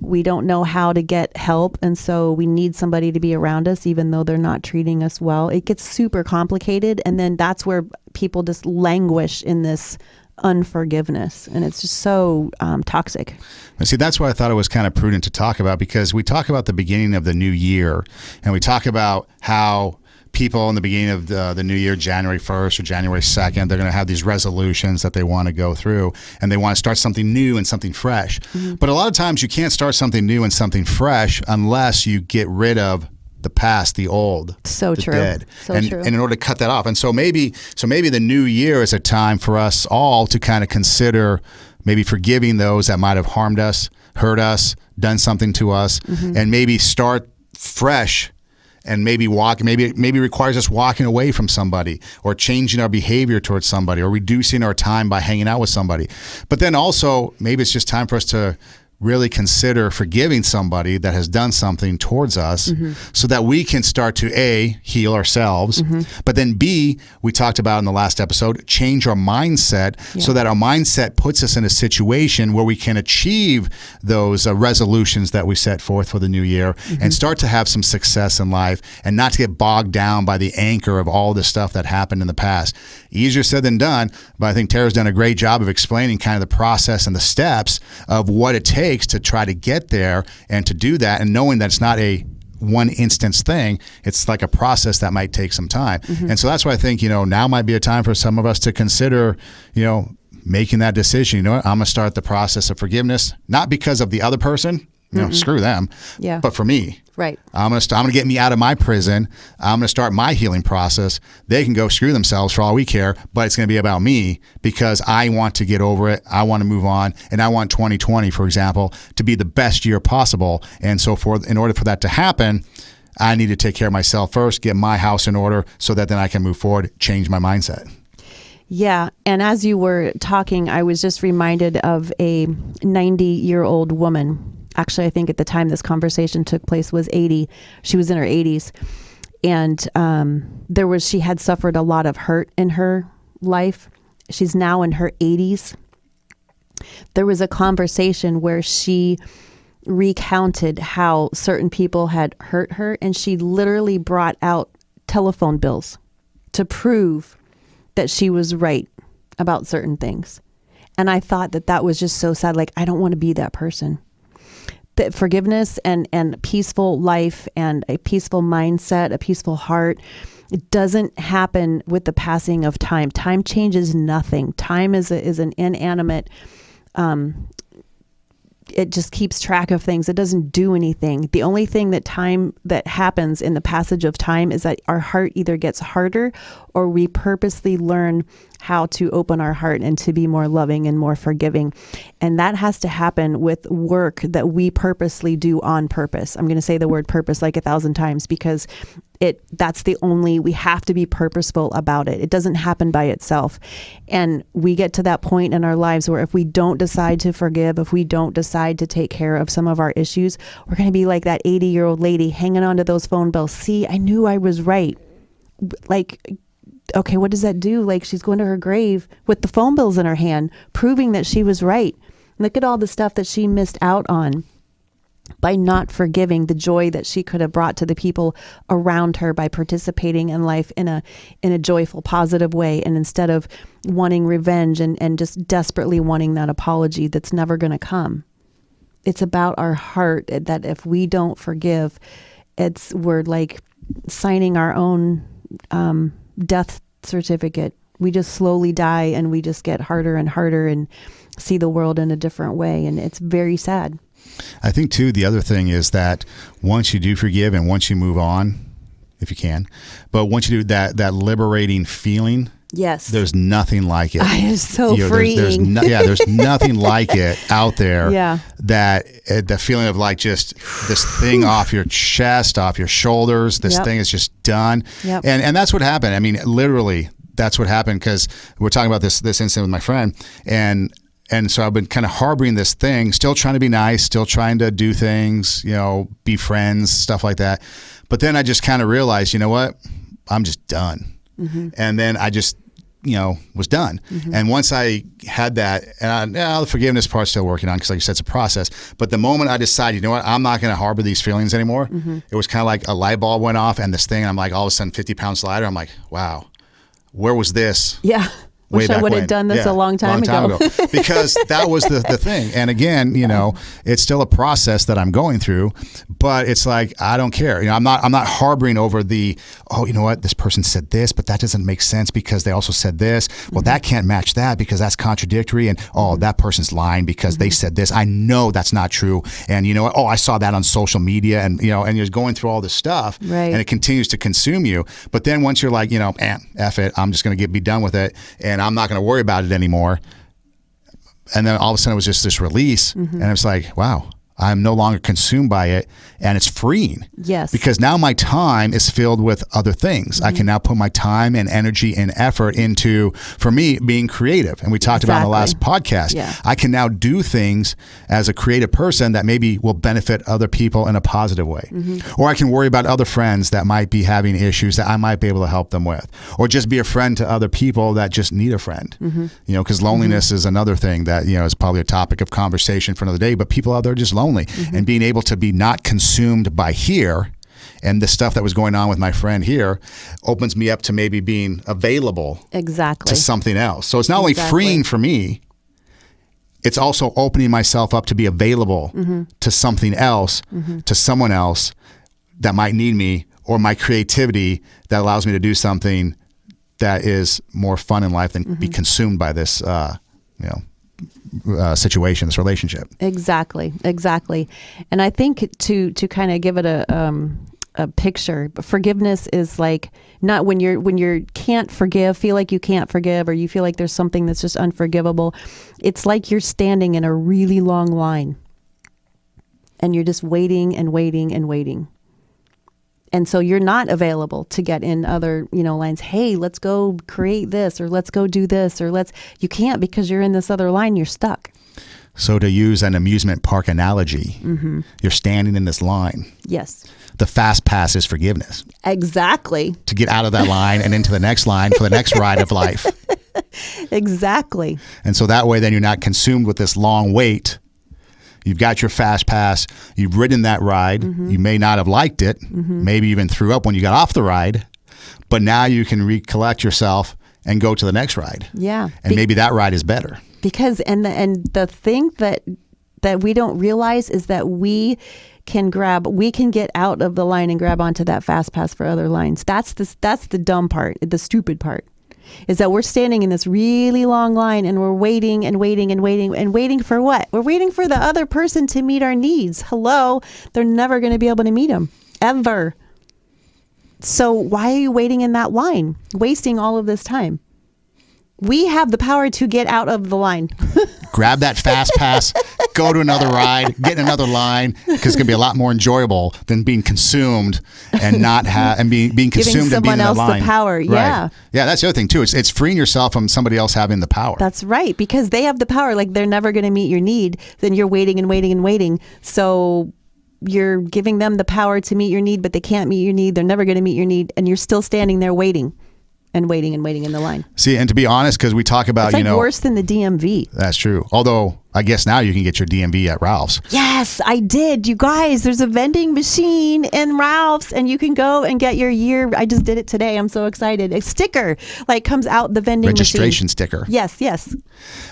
we don't know how to get help. And so we need somebody to be around us, even though they're not treating us well. It gets super complicated. And then that's where people just languish in this unforgiveness. And it's just so toxic. And see, that's why I thought it was kind of prudent to talk about, because we talk about the beginning of the new year, and we talk about how people in the beginning of the new year, January 1st or January 2nd, they're going to have these resolutions that they want to go through, and they want to start something new and something fresh. Mm-hmm. But a lot of times you can't start something new and something fresh unless you get rid of the past, the old, the dead. And in order to cut that off. And so maybe the new year is a time for us all to kind of consider maybe forgiving those that might have harmed us, hurt us, done something to us, and maybe start fresh. And maybe requires us walking away from somebody, or changing our behavior towards somebody, or reducing our time by hanging out with somebody. But then also maybe it's just time for us to really consider forgiving somebody that has done something towards us, so that we can start to A, heal ourselves, but then B, we talked about in the last episode, change our mindset so that our mindset puts us in a situation where we can achieve those resolutions that we set forth for the new year, and start to have some success in life, and not to get bogged down by the anchor of all the stuff that happened in the past. Easier said than done, but I think Tara's done a great job of explaining kind of the process and the steps of what it takes to try to get there and to do that, and knowing that it's not a one instance thing. It's like a process that might take some time. And so that's why I think, now might be a time for some of us to consider, making that decision. You know what? I'm going to start the process of forgiveness, not because of the other person, screw them, but for me. Right. I'm going to get me out of my prison. I'm going to start my healing process. They can go screw themselves for all we care, but it's going to be about me, because I want to get over it. I want to move on. And I want 2020, for example, to be the best year possible. And so in order for that to happen, I need to take care of myself first, get my house in order, so that then I can move forward, change my mindset. Yeah. And as you were talking, I was just reminded of a 90-year-old woman. Actually, I think at the time this conversation took place was 80. She was in her 80s. And she had suffered a lot of hurt in her life. She's now in her 80s. There was a conversation where she recounted how certain people had hurt her, and she literally brought out telephone bills to prove that she was right about certain things. And I thought that was just so sad. Like, I don't want to be that person. That forgiveness and peaceful life and a peaceful mindset, a peaceful heart, it doesn't happen with the passing of time. Time changes nothing. Time is an inanimate, it just keeps track of things. It doesn't do anything. The only thing that happens in the passage of time is that our heart either gets harder, or we purposely learn how to open our heart and to be more loving and more forgiving. And that has to happen with work that we purposely do on purpose. I'm going to say the word purpose like 1,000 times, because we have to be purposeful about it. It doesn't happen by itself. And we get to that point in our lives where if we don't decide to forgive, if we don't decide to take care of some of our issues, we're going to be like that 80-year-old lady hanging on to those phone bills. See, I knew I was right. Like, okay, what does that do? Like, she's going to her grave with the phone bills in her hand, proving that she was right. Look at all the stuff that she missed out on by not forgiving, the joy that she could have brought to the people around her by participating in life in a joyful, positive way. And instead of wanting revenge and just desperately wanting that apology that's never going to come. It's about our heart, that if we don't forgive, we're like signing our own death certificate. We just slowly die, and we just get harder and harder and see the world in a different way. And it's very sad. I think too, the other thing is that once you do forgive and once you move on, if you can, but once you do that liberating feeling Yes. There's nothing like it. It is so freeing. There's nothing like it out there. Yeah. That the feeling of like just this thing off your chest, off your shoulders. This thing is just done. Yep. And that's what happened. I mean, literally, that's what happened, because we're talking about this incident with my friend, and so I've been kind of harboring this thing, still trying to be nice, still trying to do things, be friends, stuff like that. But then I just kind of realized, you know what? I'm just done. Mm-hmm. And then I just, was done. Mm-hmm. And once I had that, and the forgiveness part's still working on, because like you said, it's a process. But the moment I decided, you know what, I'm not going to harbor these feelings anymore, mm-hmm. it was kind of like a light bulb went off, and this thing, I'm like, all of a sudden 50 pounds lighter. I'm like, wow, where was this? Yeah. Wish I would have done this a long time ago. Because that was the thing. And again, it's still a process that I'm going through, but it's like, I don't care. I'm not harboring over the, you know what, this person said this, but that doesn't make sense because they also said this. Well, that can't match that because that's contradictory. And that person's lying because they said this. I know that's not true. And you know what? I saw that on social media, and and you're going through all this stuff, right. And it continues to consume you. But then once you're like, F it, I'm just going to be done with it. And I'm not going to worry about it anymore. And then all of a sudden it was just this release, mm-hmm. and it's like, wow, I'm no longer consumed by it, and it's freeing. Yes. Because now my time is filled with other things. Mm-hmm. I can now put my time and energy and effort into, for me, being creative. And we talked about in the last podcast. Yeah. I can now do things as a creative person that maybe will benefit other people in a positive way. Mm-hmm. Or I can worry about other friends that might be having issues that I might be able to help them with. Or just be a friend to other people that just need a friend. Mm-hmm. Because loneliness mm-hmm. is another thing that, is probably a topic of conversation for another day, but people out there are just lonely. Mm-hmm. And being able to be not consumed by here and the stuff that was going on with my friend here opens me up to maybe being available exactly to something else. So it's not only freeing for me, it's also opening myself up to be available mm-hmm. to something else, mm-hmm. to someone else that might need me, or my creativity that allows me to do something that is more fun in life than mm-hmm. be consumed by this, situation, this relationship. Exactly. And I think to kind of give it a picture, forgiveness is like not when you can't forgive, feel like you can't forgive, or you feel like there's something that's just unforgivable. It's like you're standing in a really long line and you're just waiting and waiting and waiting. And so you're not available to get in other, lines. Hey, let's go create this, or let's go do this, or you can't because you're in this other line. You're stuck. So to use an amusement park analogy, mm-hmm. you're standing in this line. Yes. The fast pass is forgiveness. Exactly. To get out of that line and into the next line for the next ride of life. Exactly. And so that way then you're not consumed with this long wait. You've got your fast pass. You've ridden that ride. Mm-hmm. You may not have liked it. Mm-hmm. Maybe even threw up when you got off the ride. But now you can recollect yourself and go to the next ride. Yeah. And maybe that ride is better. Because the thing that we don't realize is that we can get out of the line and grab onto that fast pass for other lines. That's the dumb part, the stupid part. Is that we're standing in this really long line and we're waiting and waiting and waiting and waiting for what? We're waiting for the other person to meet our needs. Hello? They're never going to be able to meet them. Ever. So why are you waiting in that line? Wasting all of this time. We have the power to get out of the line. Grab that fast pass, go to another ride, get in another line, because it's going to be a lot more enjoyable than being consumed and not being consumed and being in the line. Giving someone else the power, right. Yeah. Yeah, that's the other thing too. It's freeing yourself from somebody else having the power. That's right, because they have the power. Like they're never going to meet your need. Then you're waiting and waiting and waiting. So you're giving them the power to meet your need, but they can't meet your need. They're never going to meet your need, and you're still standing there waiting. And waiting in the line. See, and to be honest, because we talk about, it's like worse than the DMV. That's true. Although I guess now you can get your DMV at Ralph's. Yes, I did. You guys, there's a vending machine in Ralph's, and you can go and get your year. I just did it today. I'm so excited. A sticker comes out the vending registration machine. Sticker. Yes.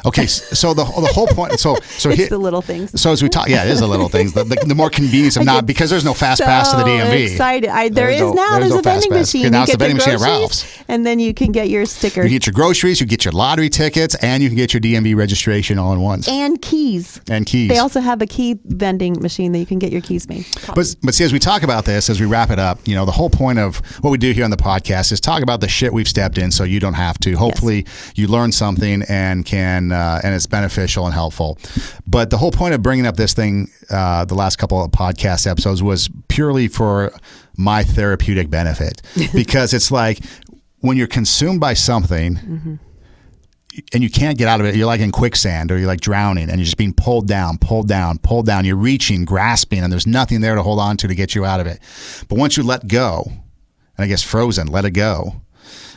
Okay, so the whole point. So it's the little things. So as we talk, it is the little things. The more convenience of not, because there's no fast pass to the DMV. Excited. There's a vending machine. Now it's a vending machine at Ralph's, and then you can get your sticker. You get your groceries, you get your lottery tickets, and you can get your DMV registration all in once. And And keys. And keys. They also have a key vending machine that you can get your keys made. But see, as we talk about this, as we wrap it up, the whole point of what we do here on the podcast is talk about the shit we've stepped in so you don't have to. Hopefully you learn something and and it's beneficial and helpful. But the whole point of bringing up this thing, the last couple of podcast episodes, was purely for my therapeutic benefit. Because it's like when you're consumed by something, and you can't get out of it, you're like in quicksand or you're like drowning and you're just being pulled down. You're reaching, grasping, and there's nothing there to hold on to get you out of it. But once you let go, and I guess frozen, let it go.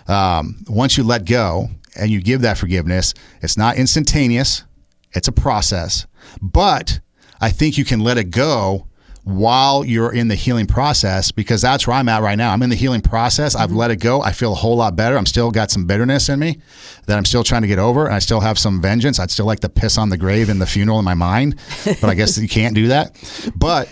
Once you let go and you give that forgiveness, it's not instantaneous. It's a process. But I think you can let it go while you're in the healing process, because that's where I'm at right now. I'm in the healing process. I've let it go. I feel a whole lot better. I'm still got some bitterness in me that I'm still trying to get over, and I still have some vengeance. I'd still like to piss on the grave in the funeral in my mind, but I guess you can't do that. But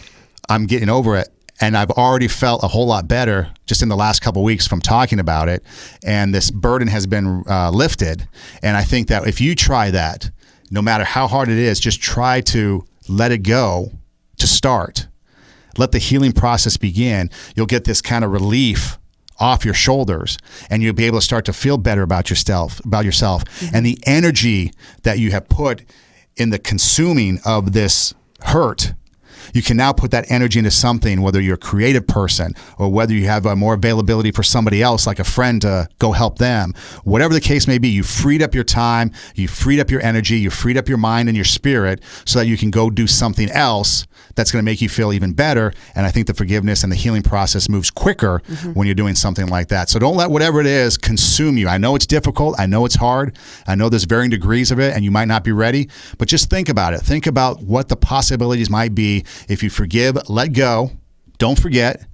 I'm getting over it, and I've already felt a whole lot better just in the last couple of weeks from talking about it, and this burden has been lifted. And I think that if you try that, no matter how hard it is, just try to let it go to start. Let the healing process begin. You'll get this kind of relief off your shoulders, and you'll be able to start to feel better about yourself. And the energy that you have put in the consuming of this hurt, you can now put that energy into something, whether you're a creative person or whether you have more availability for somebody else, like a friend, to go help them. Whatever the case may be, you freed up your time, you freed up your energy, you freed up your mind and your spirit so that you can go do something else that's going to make you feel even better. And I think the forgiveness and the healing process moves quicker when you're doing something like that. So don't let whatever it is consume you. I know it's difficult. I know it's hard. I know there's varying degrees of it and you might not be ready, but just think about it. Think about what the possibilities might be if you forgive, let go, don't forget,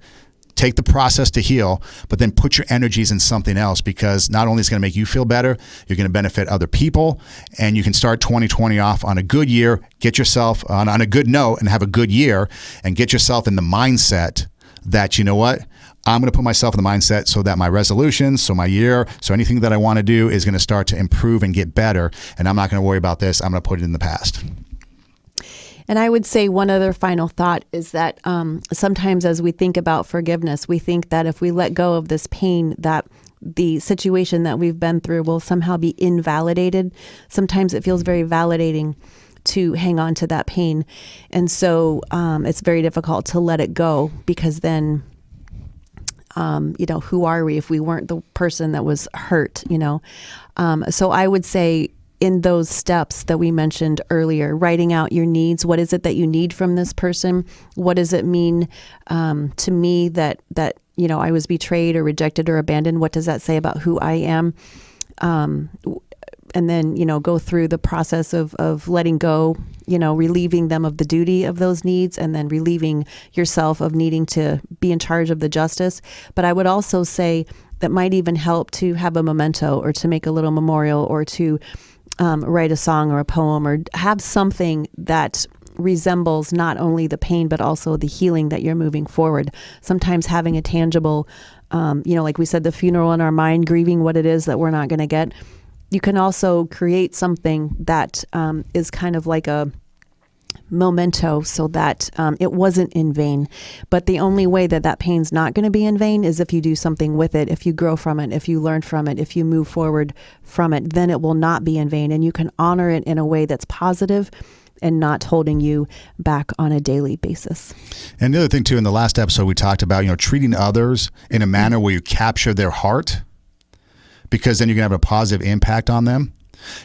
take the process to heal, but then put your energies in something else, because not only is it going to make you feel better, you're going to benefit other people, and you can start 2020 off on a good year, get yourself on a good note and have a good year, and get yourself in the mindset that, you know what, I'm going to put myself in the mindset so that my resolutions, so my year, so anything that I want to do is going to start to improve and get better, and I'm not going to worry about this. I'm going to put it in the past. And I would say one other final thought is that sometimes as we think about forgiveness, we think that if we let go of this pain, that the situation that we've been through will somehow be invalidated. Sometimes it feels very validating to hang on to that pain. And so it's very difficult to let it go, because then, who are we if we weren't the person that was hurt, So I would say, in those steps that we mentioned earlier, writing out your needs. What is it that you need from this person? What does it mean to me that I was betrayed or rejected or abandoned? What does that say about who I am? And then, go through the process of letting go, relieving them of the duty of those needs, and then relieving yourself of needing to be in charge of the justice. But I would also say that might even help to have a memento, or to make a little memorial, or to write a song or a poem, or have something that resembles not only the pain, but also the healing that you're moving forward. Sometimes having a tangible, like we said, the funeral in our mind, grieving what it is that we're not going to get. You can also create something that is kind of like a memento, so that it wasn't in vain. But the only way that pain's not going to be in vain is if you do something with it, if you grow from it, if you learn from it, if you move forward from it, then it will not be in vain. And you can honor it in a way that's positive and not holding you back on a daily basis. And the other thing too, in the last episode, we talked about, treating others in a manner where you capture their heart, because then you're going to have a positive impact on them.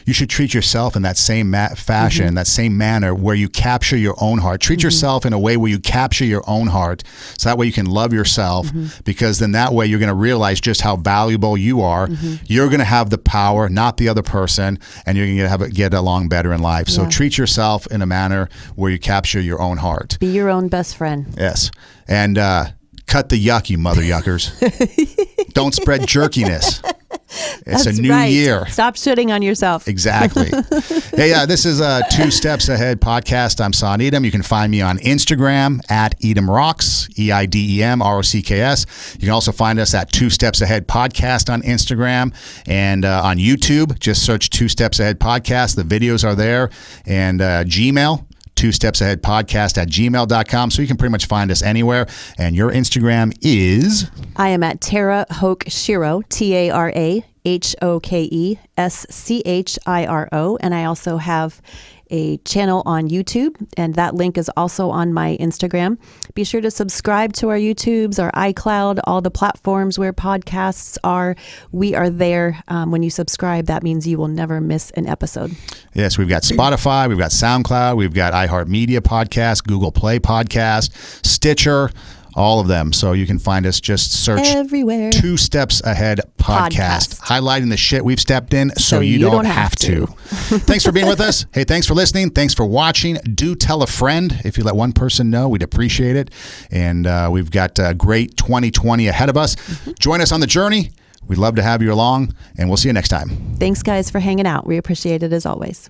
You should treat yourself in that same fashion, that same manner, where you capture your own heart. Treat yourself in a way where you capture your own heart, so that way you can love yourself, because then that way you're going to realize just how valuable you are. You're going to have the power, not the other person, and you're going to get along better in life. So treat yourself in a manner where you capture your own heart. Be your own best friend. Yes. And cut the yuck, you mother yuckers. Don't spread jerkiness. It's That's a new right. year. Stop shitting on yourself. Exactly. Hey, this is a Two Steps Ahead podcast. I'm Son Edom. You can find me on Instagram at Edom Rocks, EIDEMROCKS. You can also find us at Two Steps Ahead Podcast on Instagram and on YouTube. Just search Two Steps Ahead Podcast. The videos are there. And Gmail. Two Steps Ahead Podcast at gmail.com. So you can pretty much find us anywhere. And your Instagram is? I am at Tara Hoke Shiro, TaraHokeSchiro. And I also have a channel on YouTube, and that link is also on my Instagram. Be sure to subscribe to our YouTubes, our iCloud, all the platforms where podcasts are. We are there. When you subscribe, that means you will never miss an episode. Yes, we've got Spotify, we've got SoundCloud, we've got iHeartMedia Podcast, Google Play Podcast, Stitcher, all of them. So you can find us, just search everywhere. Two Steps Ahead Podcast. Highlighting the shit we've stepped in so you don't have to. Thanks for being with us. Hey, thanks for listening. Thanks for watching. Do tell a friend. If you let one person know, we'd appreciate it. And we've got a great 2020 ahead of us. Join us on the journey. We'd love to have you along, and we'll see you next time. Thanks, guys, for hanging out. We appreciate it as always.